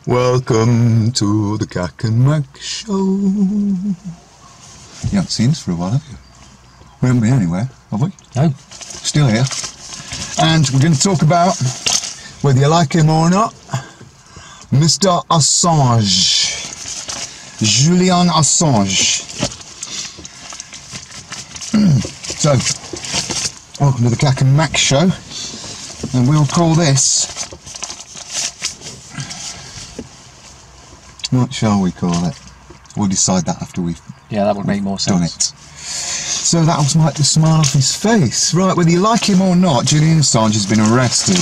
Welcome to the KaK M Show. You haven't seen us for a while, have you? We haven't been anywhere, have we? No. Still here. And we're going to talk about, whether you like him or not, Mr. Assange. Julian Assange. So, welcome to the KaK M Show. And we'll call this... What shall we call it? We'll decide that after we've that would make more sense. done it. So that was like the smile off his face. Right, whether you like him or not, Julian Assange has been arrested.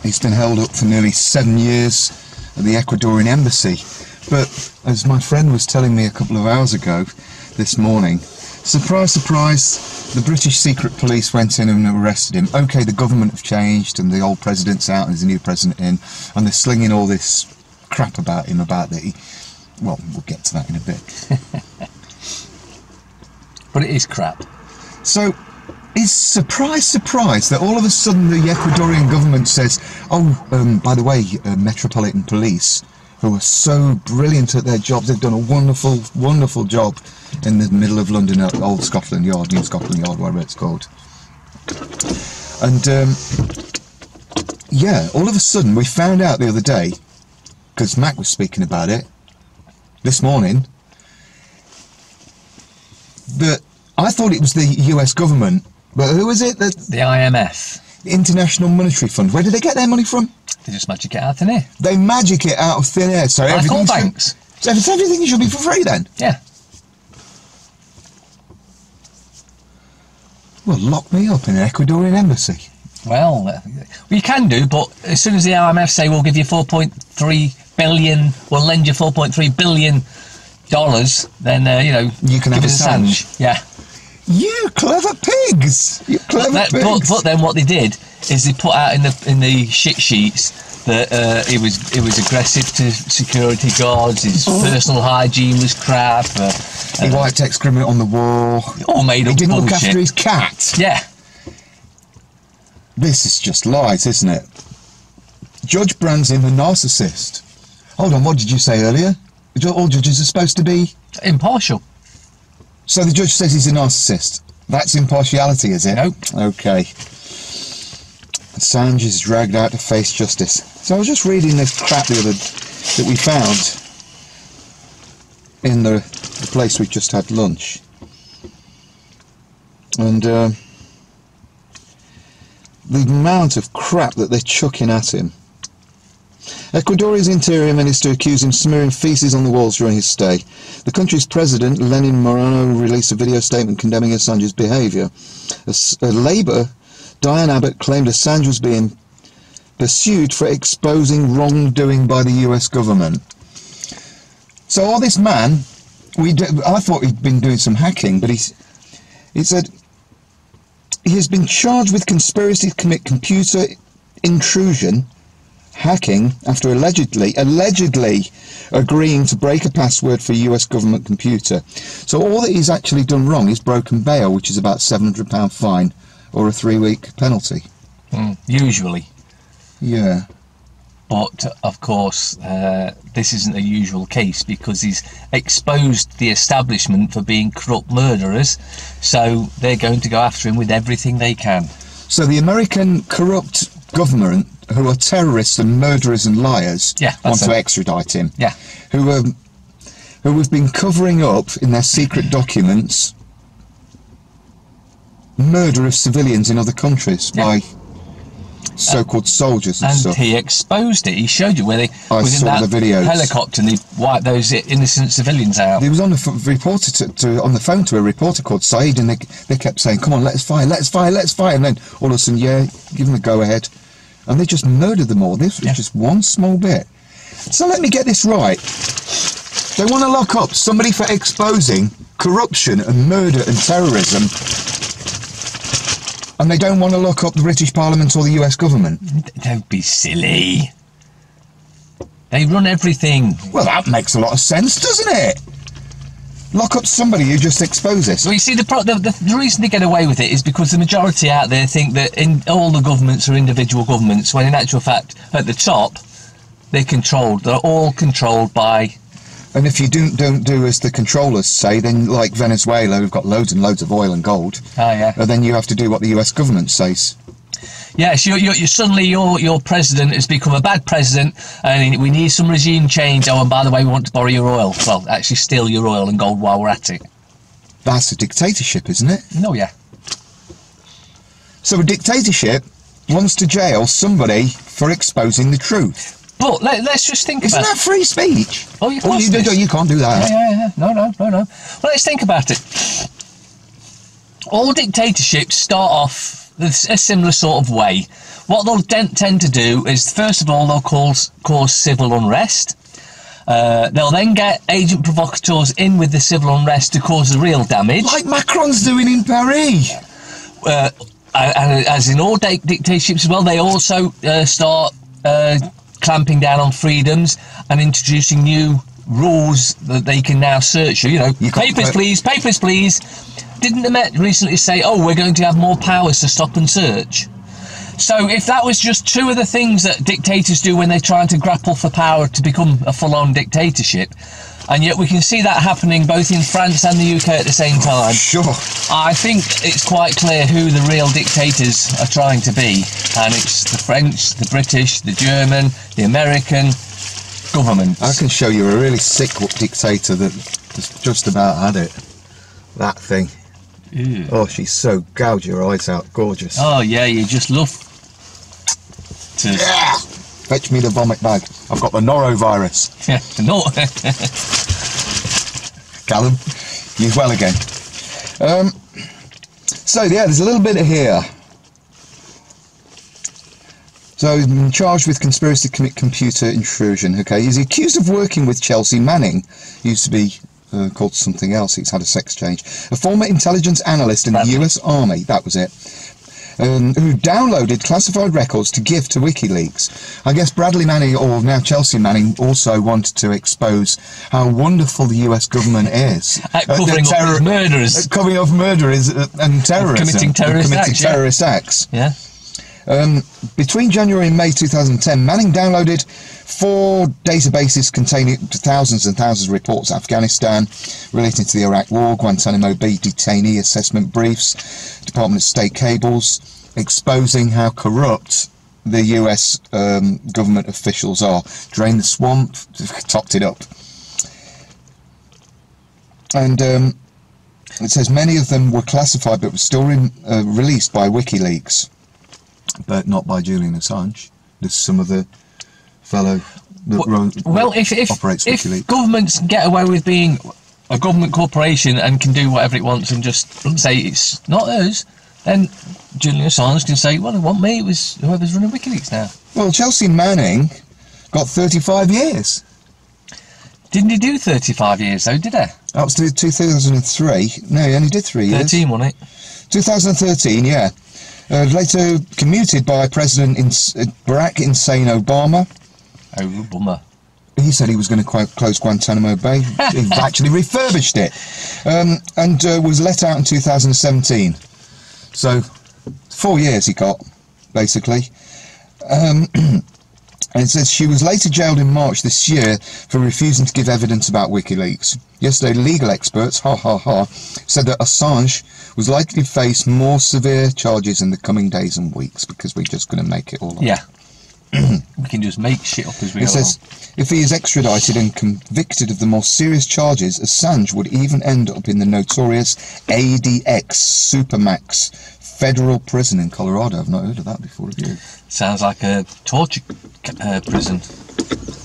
He's been held up for nearly 7 years at the Ecuadorian embassy. But as my friend was telling me a couple of hours ago, this morning, surprise, surprise, the British secret police went in and arrested him. Okay, the government have changed and the old president's out and there's a new president in, and they're slinging all this crap about him, about that he... Well, we'll get to that in a bit. But it is crap. So, it's surprise that all of a sudden the Ecuadorian government says, oh, by the way, Metropolitan Police, who are so brilliant at their jobs, they've done a wonderful, wonderful job in the middle of London, at Old Scotland Yard, New Scotland Yard, whatever it's called. And, yeah, all of a sudden we found out the other day, because Mac was speaking about it this morning, that I thought it was the US government, but who is it? The IMF. The International Monetary Fund. Where did they get their money from? They just magic it out of thin air. They magic it out of thin air, so like all banks. So everything should be for free then? Yeah. Well, lock me up in an Ecuadorian embassy. Well, you can do, but as soon as the IMF say we'll give you 4.3 billion, we'll lend you 4.3 billion dollars, then you know you can have Assange. Yeah. You clever pigs! You clever pigs! But then what they did is they put out in the shit sheets that it was aggressive to security guards. His personal hygiene was crap. He wiped excrement on the wall. All made up. He didn't bullshit. look after his cat. Yeah. This is just lies, isn't it? Judge brands him a narcissist. Hold on, what did you say earlier? All judges are supposed to be... impartial. So the judge says he's a narcissist. That's impartiality, is it? Nope. Okay. Assange is dragged out to face justice. So I was just reading this crap that we found in the place we just had lunch. And the amount of crap that they're chucking at him. Ecuador's interior minister accused him of smearing feces on the walls during his stay. The country's president, Lenin Moreno, released a video statement condemning Assange's behaviour. A Labour, Diane Abbott, claimed Assange was being pursued for exposing wrongdoing by the US government. So all this man, I thought he'd been doing some hacking, but he said he has been charged with conspiracy to commit computer intrusion, hacking, after allegedly agreeing to break a password for a US government computer. So all that he's actually done wrong is broken bail, which is about £700 fine or a 3-week penalty. Usually. Yeah. But of course this isn't a usual case, because he's exposed the establishment for being corrupt murderers, so they're going to go after him with everything they can. So the American corrupt government, who are terrorists and murderers and liars, want to extradite him. Yeah. Who have been covering up in their secret documents murder of civilians in other countries by so-called soldiers and stuff. And he exposed it. He showed you where they was in that helicopter and they wiped those innocent civilians out. He was on the on the phone to a reporter called Saeed, and they kept saying, "Come on, let's fire, let's fire, let's fire," and then all of a sudden, give them the go-ahead. And they just murdered them all. This was just one small bit. So let me get this right. They want to lock up somebody for exposing corruption and murder and terrorism, and they don't want to lock up the British Parliament or the US government. Don't be silly. They run everything. Well, that makes a lot of sense, doesn't it? Lock up somebody who just exposes. Well, you see, the reason they get away with it is because the majority out there think that all the governments are individual governments, when in actual fact, at the top, they're controlled. They're all controlled by... And if you don't do as the controllers say, then like Venezuela, who've got loads and loads of oil and gold, then you have to do what the US government says. Yes, suddenly your president has become a bad president, and we need some regime change. Oh, and by the way, we want to borrow your oil. Well, actually steal your oil and gold while we're at it. That's a dictatorship, isn't it? No, yeah. So a dictatorship wants to jail somebody for exposing the truth. But let's just think about it. Isn't that free speech? Oh, you can't do that. Yeah. No. Well, let's think about it. All dictatorships start off a similar sort of way. What they'll tend to do is, first of all, they'll cause civil unrest. They'll then get agent provocateurs in with the civil unrest to cause the real damage. Like Macron's doing in Paris. And as in all dictatorships as well, they also start clamping down on freedoms and introducing new rules that they can now search you. Papers please. Didn't the Met recently say, oh, we're going to have more powers to stop and search? So if that was just two of the things that dictators do when they're trying to grapple for power to become a full-on dictatorship, and yet we can see that happening both in France and the UK at the same time. Sure. I think it's quite clear who the real dictators are trying to be, and it's the French, the British, the German, the American governments. I can show you a really sick dictator that just about had it. That thing. Ew. Oh, she's so gouge your eyes out, gorgeous. Oh yeah, you just love to... Yeah. Fetch me the vomit bag. I've got the norovirus. Yeah, no. Callum, you're well again. So yeah, there's a little bit here. So he's been charged with conspiracy to commit computer intrusion. Okay, he's accused of working with Chelsea Manning. He used to be called something else. He's had a sex change. A former intelligence analyst in the US Army. That was it. Who downloaded classified records to give to Wikileaks. I guess Bradley Manning, or now Chelsea Manning, also wanted to expose how wonderful the US government is at covering up murderers. Covering up murderers and terrorism. Committing terrorist acts. Yeah. Between January and May 2010, Manning downloaded 4 databases containing thousands and thousands of reports: Afghanistan, relating to the Iraq War, Guantanamo Bay detainee assessment briefs, Department of State cables, exposing how corrupt the US government officials are. Drain the swamp, topped it up. And it says many of them were classified but were still released by Wikileaks, but not by Julian Assange. There's some of the fellow that operates Wikileaks. If governments get away with being a government corporation and can do whatever it wants and just say it's not us, then Julian Assange can say, well, it wasn't me, it was whoever's running Wikileaks now. Well, Chelsea Manning got 35 years. Didn't he do 35 years though, did he? That was 2003. No, he only did 3 years. 13, wasn't it? 2013, yeah. Later commuted by President Barack Hussein Obama. Oh, bummer. He said he was going to close Guantanamo Bay. He actually refurbished it. And was let out in 2017. So, 4 years he got, basically. And it says she was later jailed in March this year for refusing to give evidence about WikiLeaks. Yesterday, legal experts, said that Assange was likely to face more severe charges in the coming days and weeks, because we're just going to make it all up. Yeah. We can just make shit up as we go along. It says, if he is extradited and convicted of the more serious charges, Assange would even end up in the notorious ADX Supermax federal prison in Colorado. I've not heard of that before, have you? Sounds like a torture prison.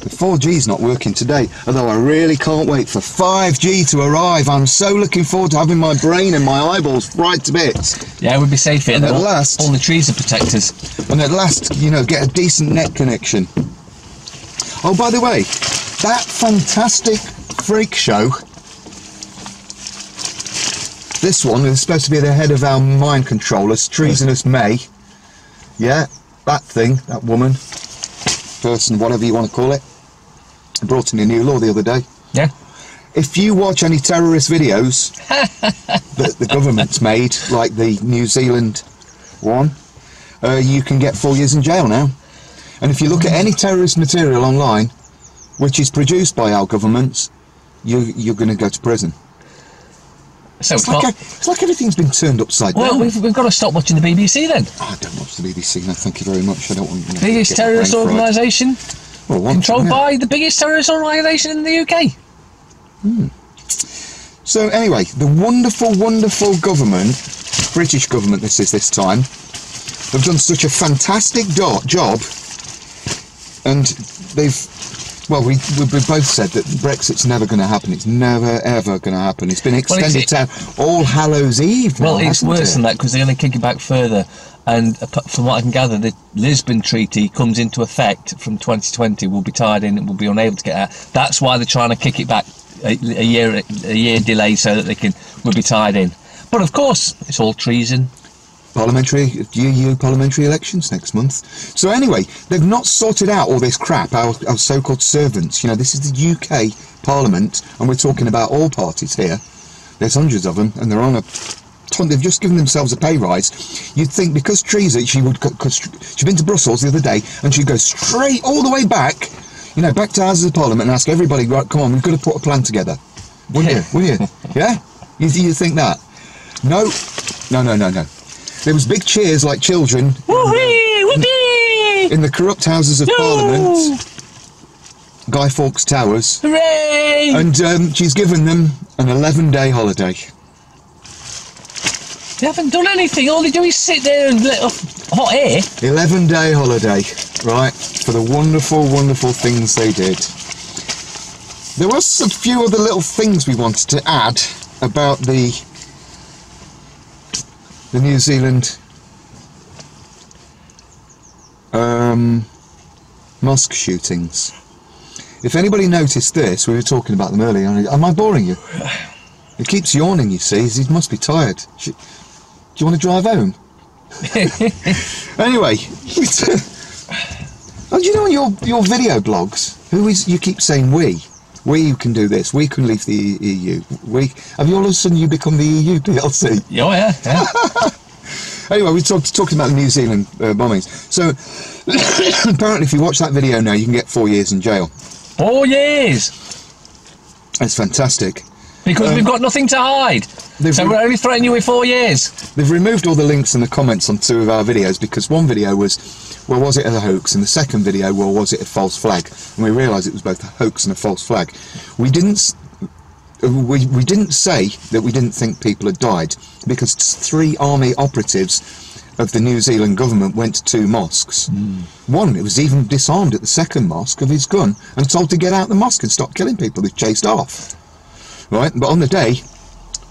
The 4G's not working today, although I really can't wait for 5G to arrive. I'm so looking forward to having my brain and my eyeballs fried to bits. Yeah, we'd be safe here. And at last, all the trees are protectors. And at last, you know, get a decent net connection. Oh, by the way, that fantastic freak show, this one is supposed to be the head of our mind controllers, Treasonous May. Yeah, that thing, that woman, person, whatever you want to call it, brought in a new law the other day. Yeah. If you watch any terrorist videos that the government's made, like the New Zealand one, you can get 4 years in jail now. And if you look at any terrorist material online, which is produced by our governments, you're going to go to prison. So it's like everything's been turned upside down. Well, we've got to stop watching the BBC then. I don't watch the BBC, no, thank you very much. I don't want... Biggest terrorist organisation, controlled by the biggest terrorist organisation in the UK. So anyway, the wonderful, wonderful government, British government this time, have done such a fantastic job, and they've... Well, we both said that Brexit's never going to happen. It's never, ever going to happen. It's been extended to All Hallows Eve now, it's worse than that, because they're going to kick it back further. And from what I can gather, the Lisbon Treaty comes into effect from 2020. We'll be tied in and we'll be unable to get out. That's why they're trying to kick it back a year delay, so that we'll be tied in. But of course, it's all treason. EU parliamentary elections next month. So anyway, they've not sorted out all this crap, our so-called servants. You know, this is the UK Parliament, and we're talking about all parties here. There's hundreds of them, and they're on a ton. They've just given themselves a pay rise. You'd think, because Teresa, she'd been to Brussels the other day, and she'd go straight all the way back, you know, back to Houses of Parliament and ask everybody, right, come on, we've got to put a plan together. Wouldn't you? Yeah? You think that? No. There was big cheers like children in the corrupt Houses of Parliament, Guy Fawkes Towers. Hooray! And she's given them an 11-day holiday. They haven't done anything. All they do is sit there and let off hot air. 11-day holiday, right, for the wonderful, wonderful things they did. There was a few other little things we wanted to add about the New Zealand mosque shootings. If anybody noticed this, we were talking about them earlier. Am I boring you? He keeps yawning, you see. He must be tired. Do you want to drive home? Anyway, do you know on your video blogs, you keep saying we can do this, we can leave the EU, have you all of a sudden you become the EU PLC? Oh yeah. Anyway, we're talking about the New Zealand bombings. So apparently if you watch that video now, you can get 4 years in jail. 4 years! That's fantastic. Because we've got nothing to hide. So we're only threatening you with 4 years. They've removed all the links and the comments on 2 of our videos, because one video was, well, was it a hoax? And the second video, well, was it a false flag? And we realised it was both a hoax and a false flag. We didn't say that we didn't think people had died, because 3 army operatives of the New Zealand government went to 2 mosques. One, it was even disarmed at the second mosque of his gun and told to get out the mosque and stop killing people. They chased off. Right, but on the day,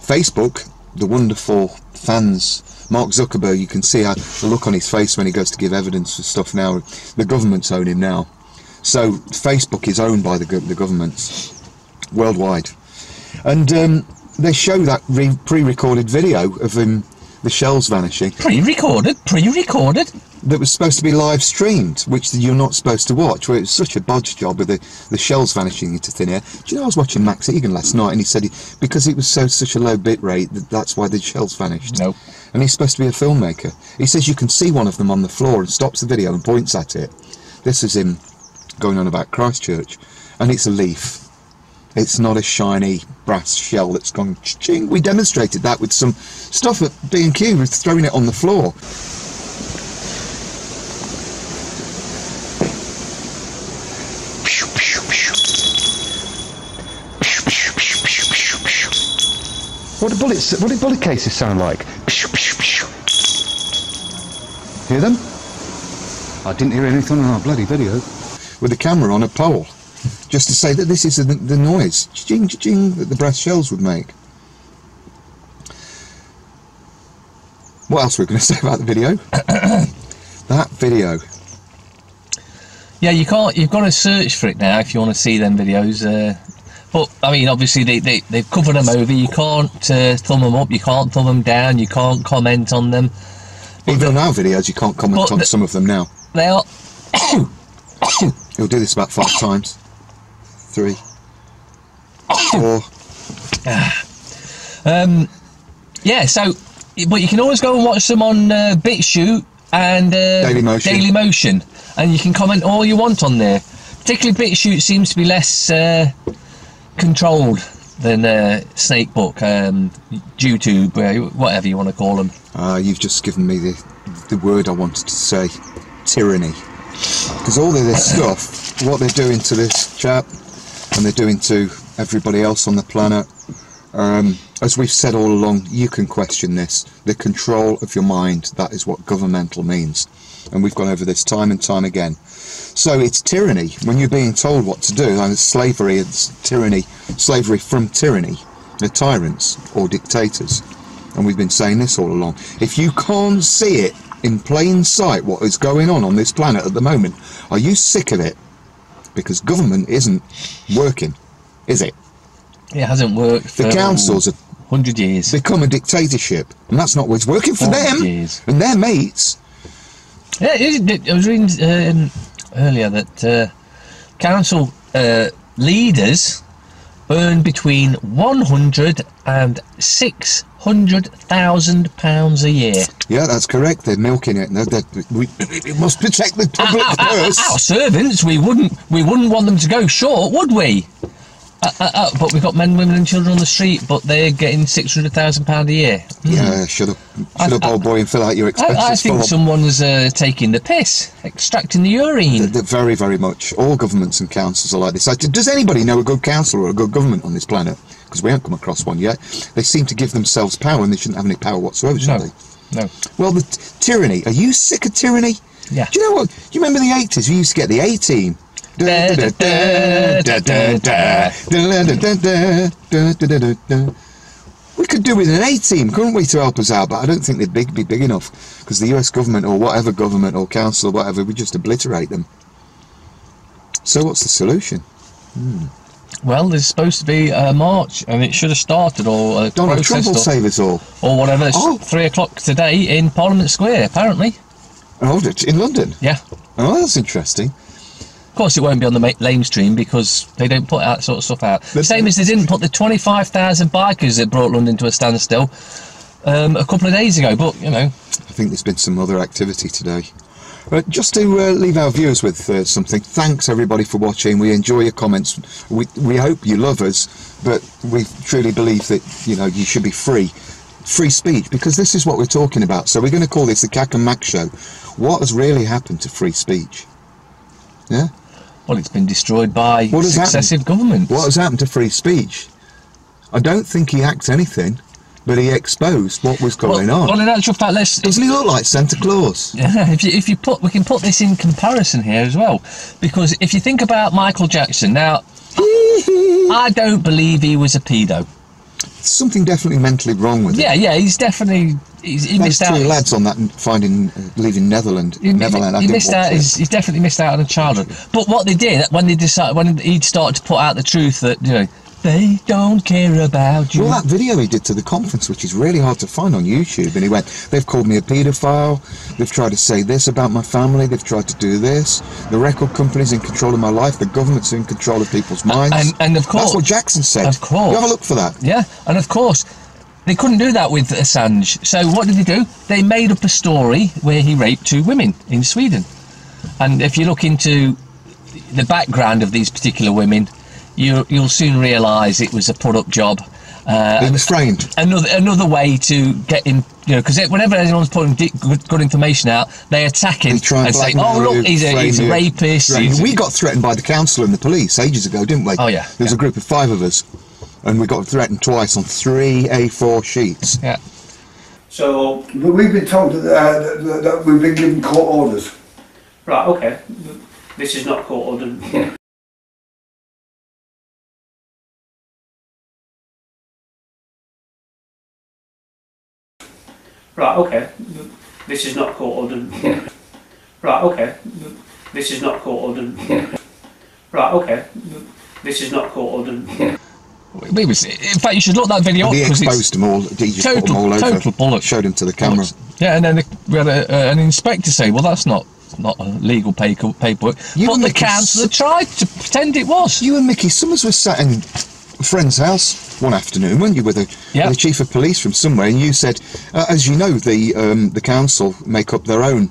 Facebook, the wonderful fans, Mark Zuckerberg, you can see the look on his face when he goes to give evidence for stuff now. The government's own him now. So Facebook is owned by the governments worldwide. And they show that pre-recorded video of the shells vanishing. Pre-recorded? That was supposed to be live streamed, which you're not supposed to watch, where it was such a bodge job with the shells vanishing into thin air. Do you know, I was watching Max Egan last night, and he said because it was such a low bit rate, that's why the shells vanished. No. And he's supposed to be a filmmaker. He says you can see one of them on the floor and stops the video and points at it. This is him going on about Christchurch, and it's a leaf. It's not a shiny brass shell that's gone ching. We demonstrated that with some stuff at B&Q, with throwing it on the floor. What do bullet cases sound like? Hear them? I didn't hear anything on our bloody video. With the camera on a pole, just to say that this is the noise, ching ching, that the brass shells would make. What else were we going to say about the video? That video. Yeah, you can't. You've got to search for it now if you want to see them videos. But I mean, obviously they've covered them over. You can't thumb them up. You can't thumb them down. You can't comment on them. Even on our videos, you can't comment on some of them now. They are. He'll do this about 5 times. 3, 4. Yeah. So, but you can always go and watch them on BitChute and Dailymotion. and you can comment all you want on there. Particularly BitChute seems to be less controlled than Snakebook, YouTube, whatever you want to call them. You've just given me the word I wanted to say, tyranny. Because all of this stuff, what they're doing to this chap, and they're doing to everybody else on the planet, as we've said all along, you can question this. The control of your mind, that is what governmental means. And we've gone over this time and time again. So it's tyranny when you're being told what to do, and it's slavery, it's tyranny, slavery from tyranny. They're tyrants or dictators. And we've been saying this all along. If you can't see it in plain sight, what is going on this planet at the moment, are you sick of it? Because government isn't working, is it? It hasn't worked for the councils have 100 years. Become a dictatorship, and that's not what's working for them years. And their mates. Yeah, I was reading earlier that council leaders earn between £100,000 and £600,000 a year. Yeah, that's correct. They're milking it. We must protect the public purse. Our servants, we wouldn't want them to go short, would we? But we've got men, women and children on the street, but they're getting £600,000 a year. Yeah, shut up old boy, and fill out your expenses. I think someone's taking the piss, extracting the urine. Very, very much. All governments and councils are like this. Does anybody know a good council or a good government on this planet? Because we haven't come across one yet. They seem to give themselves power, and they shouldn't have any power whatsoever, should they? No. Well, the tyranny. Are you sick of tyranny? Yeah. Do you know what? You remember the 80s? We used to get the A-Team. We could do with an A-Team, couldn't we, to help us out? But I don't think they'd be big enough, because the US government or whatever government or council or whatever would just obliterate them. So what's the solution? Well, there's supposed to be a march, and it should have started, or Donald Trump will save us all, or whatever. It's 3 o'clock today in Parliament Square, apparently. Oh, in London? Yeah. Oh, that's interesting. Of course, it won't be on the mainstream because they don't put that sort of stuff out. The same as they didn't put the 25,000 bikers that brought London to a standstill a couple of days ago. But you know, I think there's been some other activity today. Just to leave our viewers with something. Thanks everybody for watching. We enjoy your comments. We hope you love us, but we truly believe that you should be free speech, because this is what we're talking about. So we're going to call this the KaK M Show. What has really happened to free speech? Yeah. Well, it's been destroyed by successive governments. What has happened to free speech? I don't think he hacked anything, but he exposed what was going on. Well, in actual fact, doesn't he look like Santa Claus? Yeah. We can put this in comparison here as well, because if you think about Michael Jackson, now I don't believe he was a pedo. Something definitely mentally wrong with him. Yeah, he's definitely he missed out. Two lads on that leaving Netherlands. He definitely missed out on a childhood. But what they did when he'd started to put out the truth that they don't care about you. Well, that video he did to the conference, which is really hard to find on YouTube, and he went, they've called me a paedophile, they've tried to say this about my family, they've tried to do this, the record company's in control of my life, the government's in control of people's minds. And of course... That's what Jackson said. Of course. You have a look for that. Yeah, and of course, they couldn't do that with Assange. So what did they do? They made up a story where he raped 2 women in Sweden. And if you look into the background of these particular women, you'll soon realise it was a put-up job. He was framed. Another way to get in, because whenever anyone's putting good information out, they attack him and say, "Oh, look, he's a rapist." We got threatened by the council and the police ages ago, didn't we? Oh yeah. There was a group of 5 of us, and we got threatened twice on 3 A4 sheets. Yeah. So, but we've been told that we've been given court orders. Right. Okay. This is not court ordered. Right, okay. This is not court ordered. Right, okay. This is not court ordered. Right, okay. This is not court ordered. In fact, you should look that video up. He exposed them all. He just put them all over. Total bullet. Showed him to the camera. Yeah, and then we had an inspector say, "Well, that's not a legal paperwork." But the council tried to pretend it was. You and Mickey Summers were sat in a friend's house one afternoon, weren't you, with the chief of police from somewhere, and you said, as you know, the council make up their own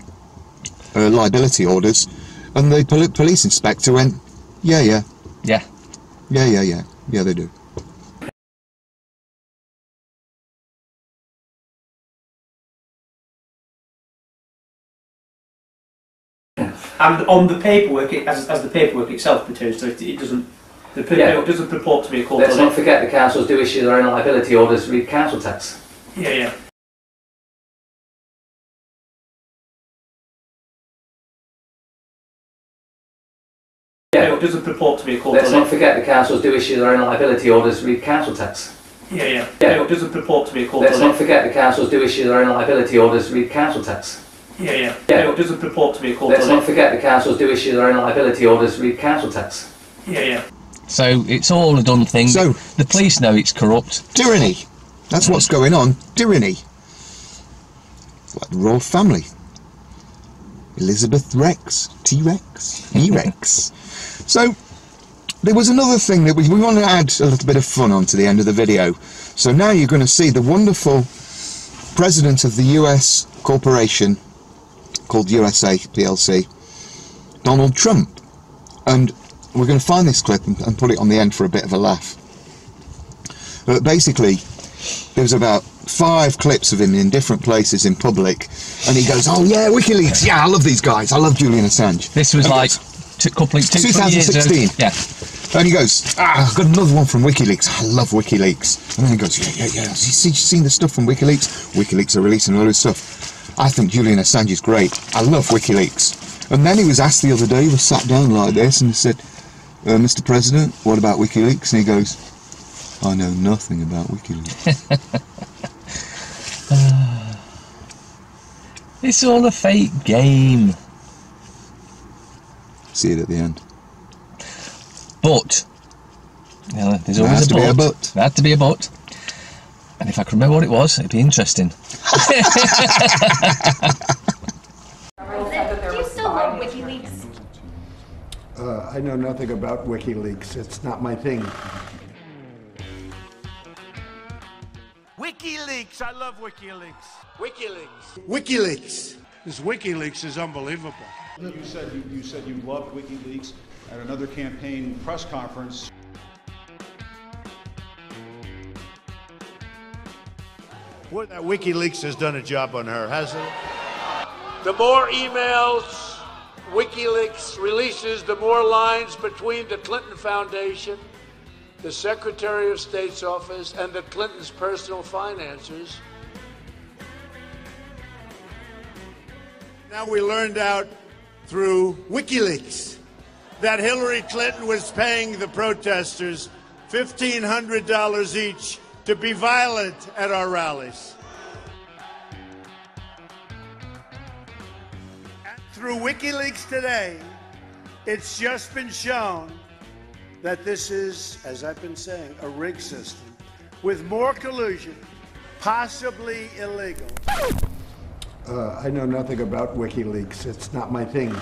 liability orders, And the police inspector went, yeah, Yeah. they do. And on the paperwork, as the paperwork itself pertains to it, it doesn't. The paperwork doesn't purport to be a court order. Let's not forget the councils do issue their own liability orders with council tax. Yeah. It doesn't purport to be a court order. Let's not forget the councils do issue their own liability orders with council tax. Yeah. It doesn't purport to be a court order. Let's not forget the councils do issue their own liability orders with council tax. Yeah. It doesn't purport to be a court order. Let's not forget the councils do issue their own liability orders with council tax. Yeah. So it's all a done thing. So the police know it's corrupt. Tyranny. That's what's going on. Tyranny. Like the royal family. Elizabeth Rex, T-Rex, E-Rex. So there was another thing that we want to add a little bit of fun on to the end of the video. So now you're going to see the wonderful president of the US corporation called USA PLC, Donald Trump. And we're going to find this clip and put it on the end for a bit of a laugh. But basically, there's about 5 clips of him in different places in public, and he goes, oh yeah, WikiLeaks, yeah, I love these guys, I love Julian Assange. This was like 2016. Yeah. And he goes, I've got another one from WikiLeaks, I love WikiLeaks. And then he goes, yeah, you seen the stuff from WikiLeaks? WikiLeaks are releasing a load of stuff. I think Julian Assange is great, I love WikiLeaks. And then he was asked the other day, he was sat down like this, and he said, Mr. President, what about WikiLeaks? And he goes, I know nothing about WikiLeaks. It's all a fake game. See it at the end. But, you know, there's always There had to be a but. And if I could remember what it was, it'd be interesting. Do you still love WikiLeaks? I know nothing about WikiLeaks. It's not my thing. WikiLeaks, I love WikiLeaks. WikiLeaks. WikiLeaks. This WikiLeaks is unbelievable. You said you loved WikiLeaks at another campaign press conference. What, that WikiLeaks has done a job on her, hasn't it? The more emails WikiLeaks releases, the more lines between the Clinton Foundation, the Secretary of State's office, and the Clintons' personal financiers. Now we learned out through WikiLeaks that Hillary Clinton was paying the protesters $1,500 each to be violent at our rallies. And through WikiLeaks today, it's just been shown that this is, as I've been saying, a rigged system with more collusion, possibly illegal. I know nothing about WikiLeaks. It's not my thing.